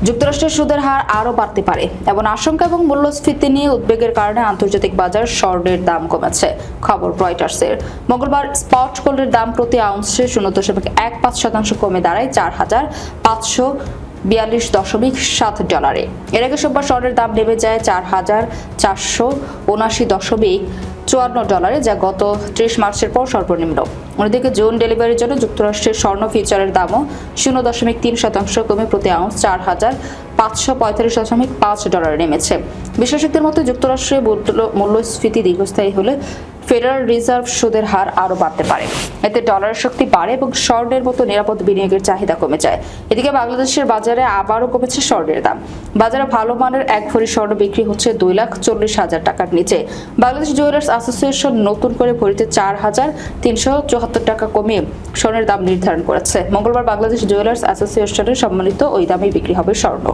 যুক্তরাষ্ট্রের সুদের হার আরও বাড়তে পারে এমন আশঙ্কা এবং মূল্যস্ফীতি নিয়ে উদ্বেগের কারণে আন্তর্জাতিক বাজার স্বর্ণের দাম কমেছে। খবর রয়টার্সের। মঙ্গলবার স্পট গোল্ডের দাম প্রতি আউন্সে 0.15% কমে দাঁড়ায় $4,542.7। এর আগে সোমবার স্বর্ণের দাম নেমে যায় $4,479.54, যা গত 30 মার্চের পর সর্বনিম্ন। অন্যদিকে জুন ডেলিভারির জন্য যুক্তরাষ্ট্রের স্বর্ণ ফিউচারের দামও 0.3% কমে প্রতি আউন্স $4,545.5 নেমেছে। বিশ্লেষকদের মতে যুক্তরাষ্ট্রের মূল্যস্ফীতি দীর্ঘস্থায়ী হলে ফেডারেল রিজার্ভ সুদের হার আরও বাড়তে পারে। এতে ডলারের শক্তি বাড়ে এবং স্বর্ণের মতো নিরাপদ বিনিয়োগের চাহিদা কমে যায়। এদিকে বাংলাদেশের বাজারে আবারও কমেছে স্বর্ণের দাম। বাজারে ভালো মানের 1 ভরি স্বর্ণ বিক্রি হচ্ছে 2,40,000 টাকার নিচে। বাংলাদেশ জুয়েলার্স অ্যাসোসিয়েশন নতুন করে ভরিতে 4,374 টাকা কমিয়ে স্বর্ণের দাম নির্ধারণ করেছে। মঙ্গলবার বাংলাদেশ জুয়েলার্স অ্যাসোসিয়েশনের সম্মানিত ওই দামে বিক্রি হবে স্বর্ণ।